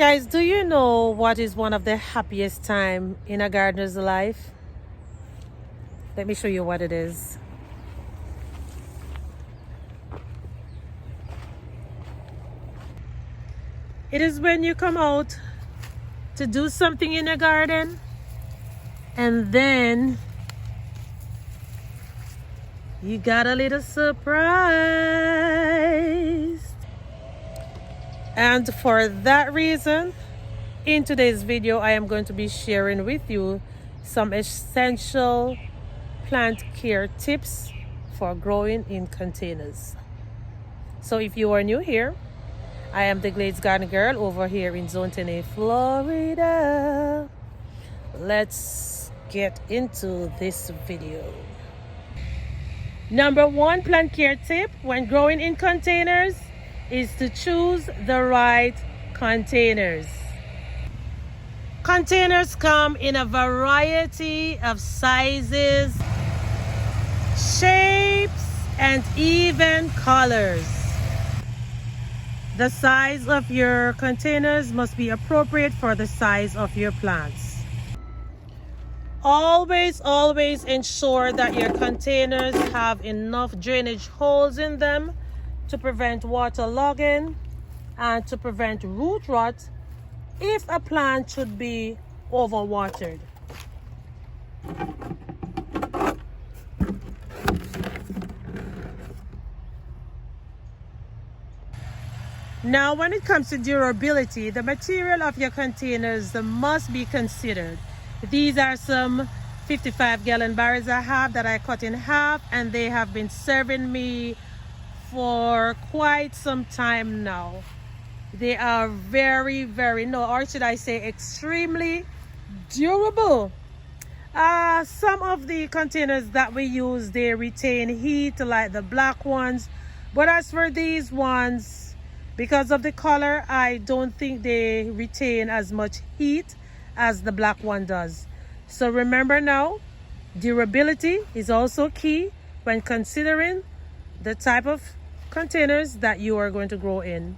Guys, do you know what is one of the happiest time in a gardener's life? Let me show you what it is. It is when you come out to do something in a garden and then you got a little surprise. And for that reason, in today's video, I am going to be sharing with you some essential plant care tips for growing in containers. So if you are new here, I am the Glades Garden Girl over here in Zone 10A, Florida. Let's get into this video. Number one plant care tip when growing in containers is to choose the right containers. Containers come in a variety of sizes, shapes, and even colors. The size of your containers must be appropriate for the size of your plants. Always ensure that your containers have enough drainage holes in them to prevent water logging and to prevent root rot if a plant should be overwatered. Now, when it comes to durability, the material of your containers must be considered. These are some 55-gallon barrels I have that I cut in half, and they have been serving me for quite some time now. They are very, or should I say extremely durable. Some of the containers that we use, they retain heat like the black ones, but as for these ones, because of the color, I don't think they retain as much heat as the black one does. So remember now, durability is also key when considering the type of containers that you are going to grow in.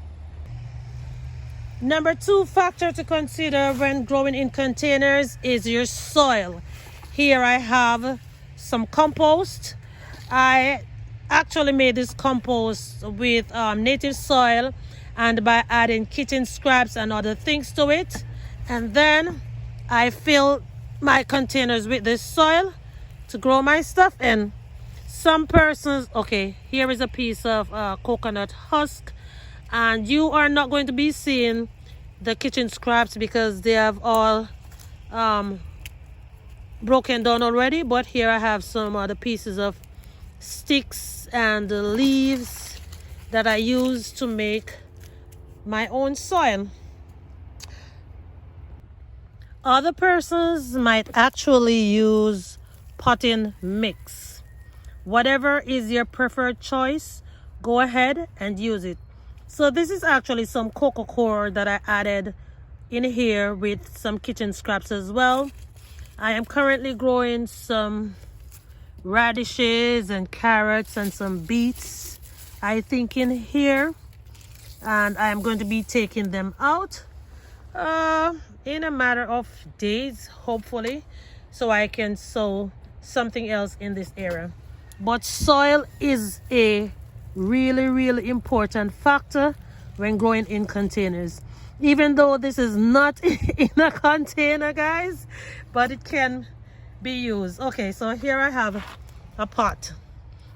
Number two factor to consider when growing in containers is your soil. Here I have some compost. I actually made this compost with native soil and by adding kitchen scraps and other things to it. And then I fill my containers with this soil to grow my stuff in. Some persons, okay, here is a piece of coconut husk, and you are not going to be seeing the kitchen scraps because they have all broken down already. But here I have some other pieces of sticks and leaves that I use to make my own soil. Other persons might actually use potting mix. Whatever is your preferred choice, go ahead and use it. So this is actually some coco coir that I added in here with some kitchen scraps as well. I am currently growing some radishes and carrots and some beets, I think, in here. And I am going to be taking them out in a matter of days, hopefully, so I can sow something else in this area. But soil is a really important factor when growing in containers, even though this is not in a container, guys, but it can be used. Okay, so here I have a pot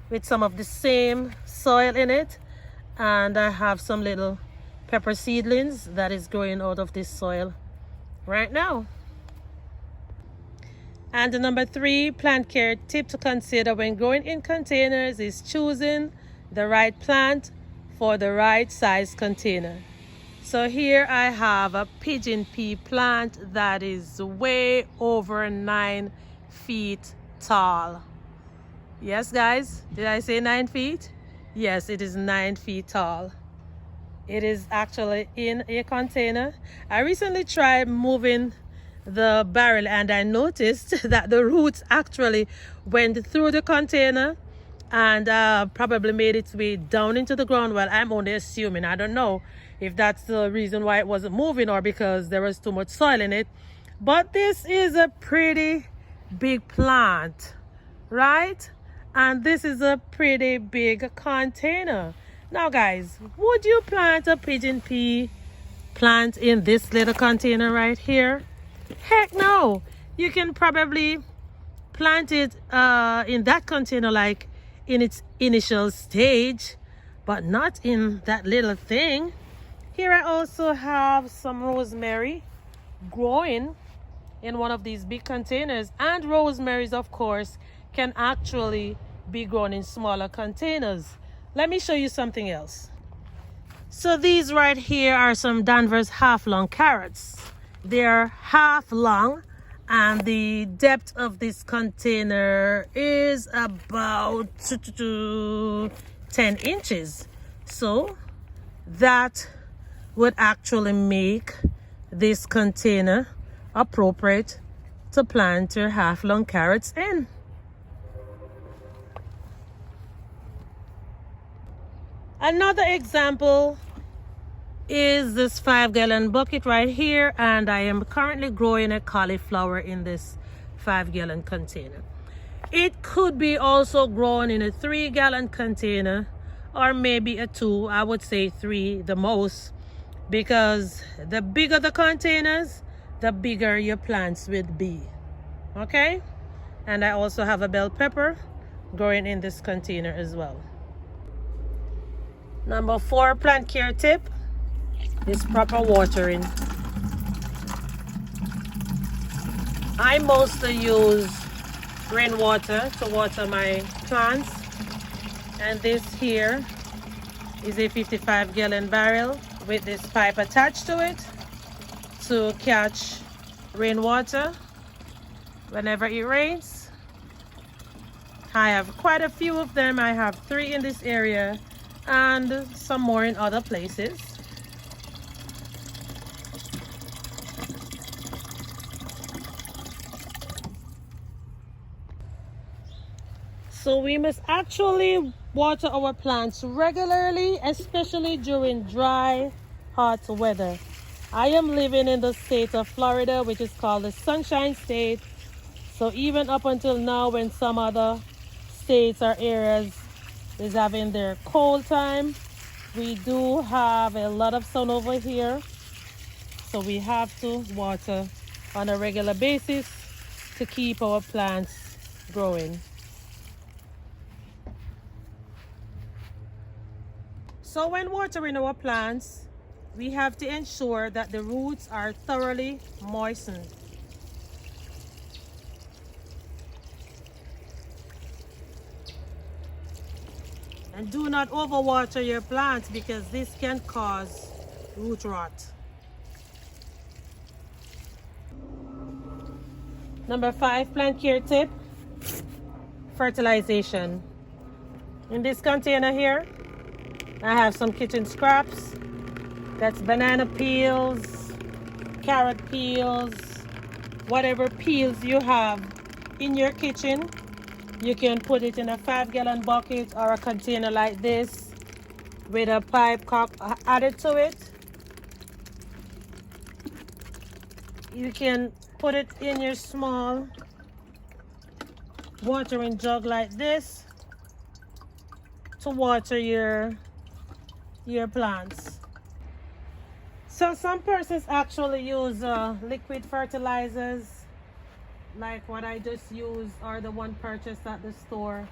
with some of the same soil in it, and I have some little pepper seedlings that is growing out of this soil right now. And the number three plant care tip to consider when growing in containers is choosing the right plant for the right size container. So here I have a pigeon pea plant that is way over 9 feet tall. Yes, guys, did I say 9 feet? Yes, it is 9 feet tall. It is actually in a container. I recently tried moving the barrel and I noticed that the roots actually went through the container and probably made its way down into the ground. Well, I'm only assuming. I don't know if that's the reason why it wasn't moving or because there was too much soil in it. But this is a pretty big plant, right? And this is a pretty big container. Now guys, would you plant a pigeon pea plant in this little container right here? Heck no. You can probably plant it in that container, like in its initial stage, but not in that little thing. Here I also have some rosemary growing in one of these big containers, and rosemaries of course can actually be grown in smaller containers. Let me show you something else. So these right here are some Danvers half long carrots. They're half long, and the depth of this container is about 10 inches. So that would actually make this container appropriate to plant your half long carrots in. Another example is this 5-gallon bucket right here, and I am currently growing a cauliflower in this 5-gallon container. It could be also grown in a 3-gallon container, or maybe a 2. I would say 3 the most, because the bigger the containers, the bigger your plants would be. Okay? And I also have a bell pepper growing in this container as well. Number 4 plant care tip is proper watering. I mostly use rainwater to water my plants, and this here is a 55-gallon barrel with this pipe attached to it to catch rainwater whenever it rains. I have quite a few of them. I have 3 in this area and some more in other places. So we must actually water our plants regularly, especially during dry, hot weather. I am living in the state of Florida, which is called the Sunshine State. So even up until now, when some other states or areas is having their cold time, we do have a lot of sun over here. So we have to water on a regular basis to keep our plants growing. So when watering our plants, we have to ensure that the roots are thoroughly moistened. And do not overwater your plants, because this can cause root rot. Number 5 plant care tip, fertilization. In this container here, I have some kitchen scraps. That's banana peels, carrot peels, whatever peels you have in your kitchen. You can put it in a 5-gallon bucket or a container like this with a pipe cork added to it. You can put it in your small watering jug like this to water your plants. So some persons actually use liquid fertilizers, like what I just used or the one purchased at the store,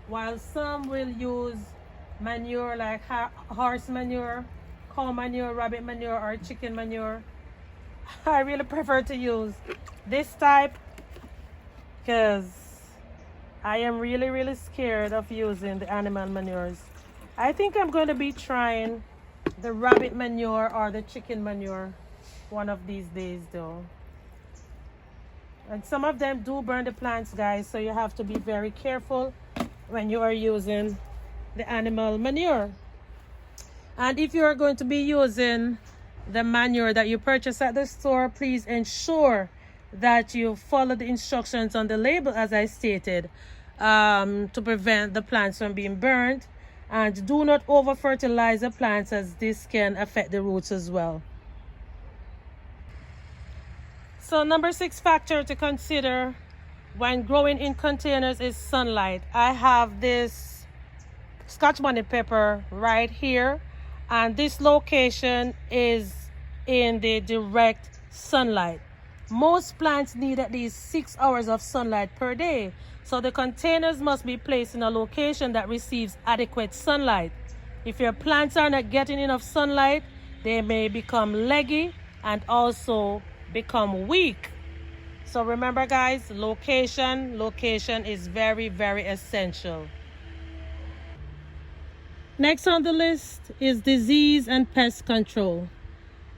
while some will use manure like horse manure, cow manure, rabbit manure, or chicken manure. I really prefer to use this type because I am really scared of using the animal manures. I think I'm going to be trying the rabbit manure or the chicken manure one of these days though. And some of them do burn the plants, guys, so you have to be very careful when you are using the animal manure. And if you are going to be using the manure that you purchase at the store, please ensure that you follow the instructions on the label as I stated. to prevent the plants from being burned. And do not over fertilize the plants, as this can affect the roots as well. So number 6 factor to consider when growing in containers is sunlight. I have this Scotch bonnet pepper right here, and this location is in the direct sunlight. Most plants need at least 6 hours of sunlight per day, so the containers must be placed in a location that receives adequate sunlight. If your plants are not getting enough sunlight, they may become leggy and also become weak. So remember guys, location is very, very essential. Next on the list is disease and pest control.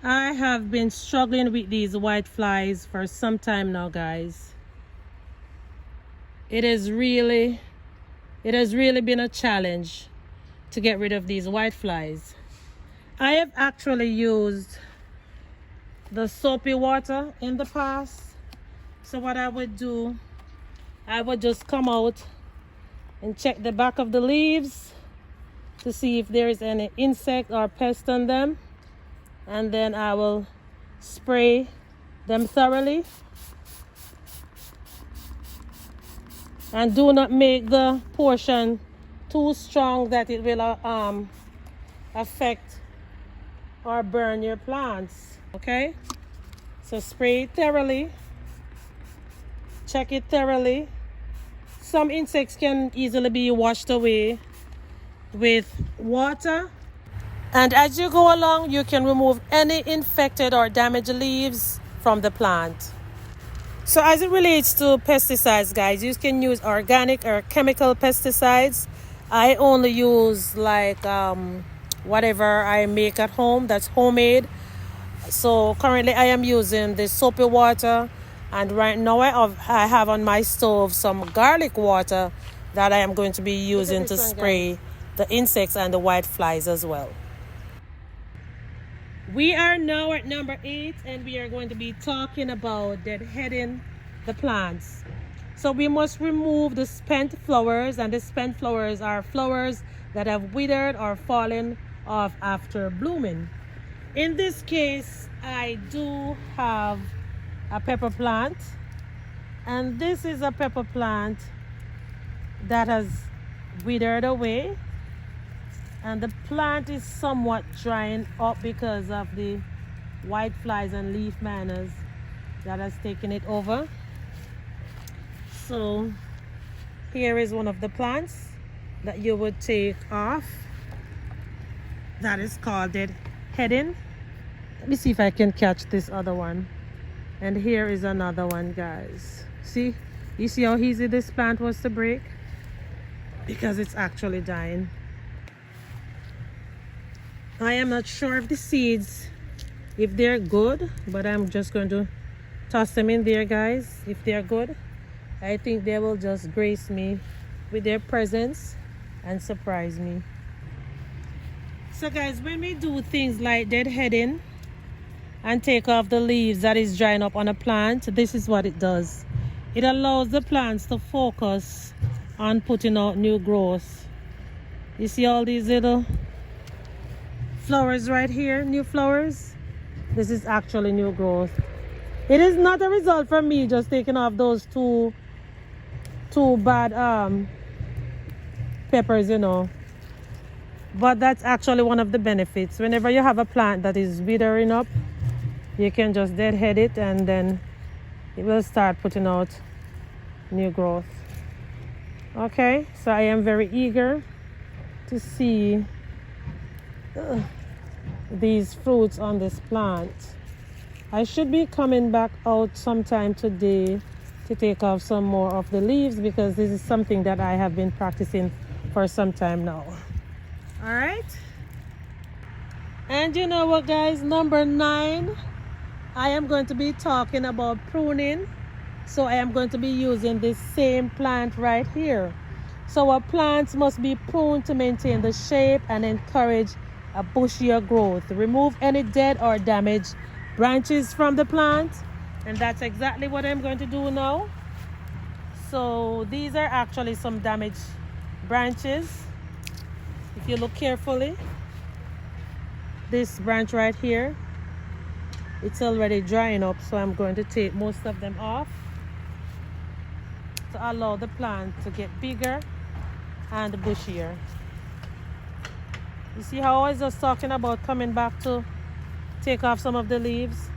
I have been struggling with these white flies for some time now, guys. It has really been a challenge to get rid of these white flies. I have actually used the soapy water in the past. So what I would do, I would just come out and check the back of the leaves to see if there is any insect or pest on them, and then I will spray them thoroughly. And do not make the portion too strong that it will affect or burn your plants. Okay, so spray it thoroughly, check it thoroughly. Some insects can easily be washed away with water, and as you go along you can remove any infected or damaged leaves from the plant. So as it relates to pesticides, guys, you can use organic or chemical pesticides. I only use like whatever I make at home, that's homemade. So currently I am using the soapy water, and right now I have on my stove some garlic water that I am going to be using to spray the insects and the white flies as well. We are now at number 8, and we are going to be talking about deadheading the plants. So we must remove the spent flowers, and the spent flowers are flowers that have withered or fallen off after blooming. In this case, I do have a pepper plant, and this is a pepper plant that has withered away, and the plant is somewhat drying up because of the white flies and leaf miners that has taken it over. So here is one of the plants that you would take off. That is called deadheading. Let me see if I can catch this other one. And here is another one, guys. See, you see how easy this plant was to break? Because it's actually dying. I am not sure if the seeds, if they're good, but I'm just going to toss them in there, guys. If they're good, I think they will just grace me with their presence and surprise me. So guys, when we do things like deadheading and take off the leaves that is drying up on a plant, this is what it does. It allows the plants to focus on putting out new growth. You see all these little flowers right here, new flowers? This is actually new growth. It is not a result from me just taking off those two bad peppers, you know. But that's actually one of the benefits. Whenever you have a plant that is withering up, you can just deadhead it, and then it will start putting out new growth. Okay, so I am very eager to see these fruits on this plant. I should be coming back out sometime today to take off some more of the leaves, because this is something that I have been practicing for some time now. All right, and you know what, guys, number 9, I am going to be talking about pruning. So I am going to be using this same plant right here. So our plants must be pruned to maintain the shape and encourage a bushier growth. Remove any dead or damaged branches from the plant, and that's exactly what I'm going to do now. So these are actually some damaged branches. If you look carefully, this branch right here, it's already drying up, so I'm going to take most of them off to allow the plant to get bigger and bushier. You see how I was just talking about coming back to take off some of the leaves?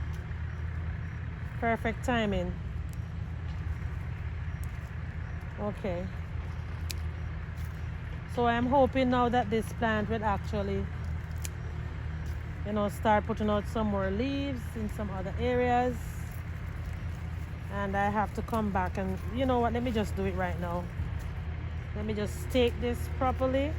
Perfect timing. Okay. So I'm hoping now that this plant will actually, you know, start putting out some more leaves in some other areas. And I have to come back and, you know what, let me just do it right now. Let me just stake this properly.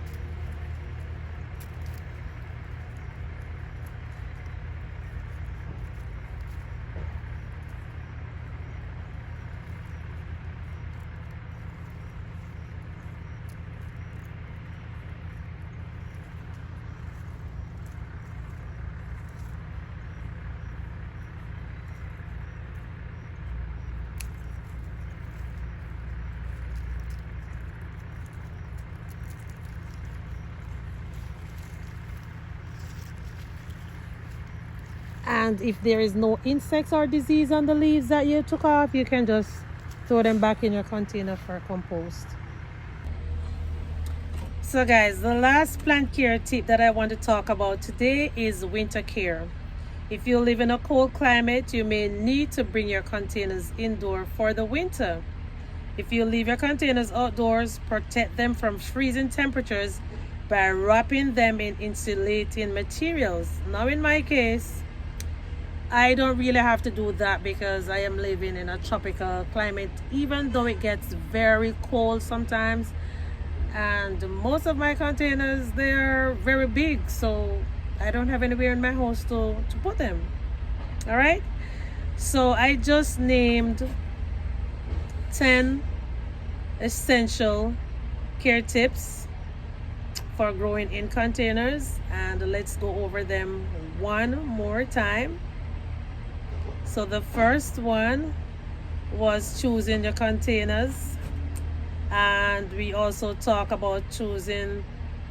And if there is no insects or disease on the leaves that you took off, you can just throw them back in your container for compost. So guys, the last plant care tip that I want to talk about today is winter care. If you live in a cold climate, you may need to bring your containers indoor for the winter. If you leave your containers outdoors, protect them from freezing temperatures by wrapping them in insulating materials. Now in my case, I don't really have to do that because I am living in a tropical climate, even though it gets very cold sometimes. And most of my containers, they're very big, so I don't have anywhere in my house to put them. All right, so I just named 10 essential care tips for growing in containers, and let's go over them one more time. So the first one was choosing your containers, and we also talk about choosing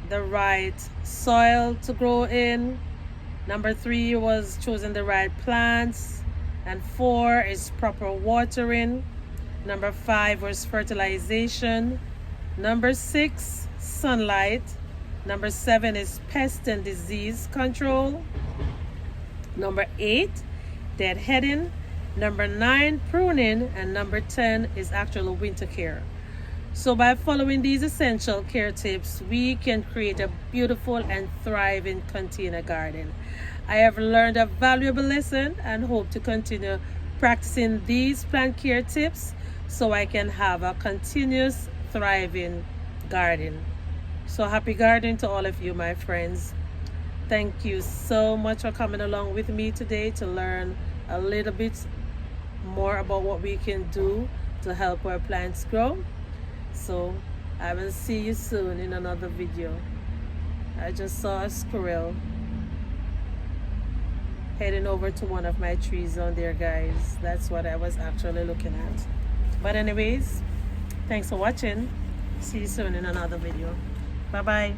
the right soil to grow in. Number 3 was choosing the right plants, and 4 is proper watering. Number 5 was fertilization. Number 6, sunlight. Number 7 is pest and disease control. Number 8, deadheading. Number 9, pruning. And number 10 is actual winter care. So by following these essential care tips, we can create a beautiful and thriving container garden. I have learned a valuable lesson and hope to continue practicing these plant care tips so I can have a continuous thriving garden. So happy gardening to all of you, my friends. Thank you so much for coming along with me today to learn a little bit more about what we can do to help our plants grow. So I will see you soon in another video. I just saw a squirrel heading over to one of my trees on there, guys. That's what I was actually looking at. But anyways, thanks for watching. See you soon in another video. Bye bye.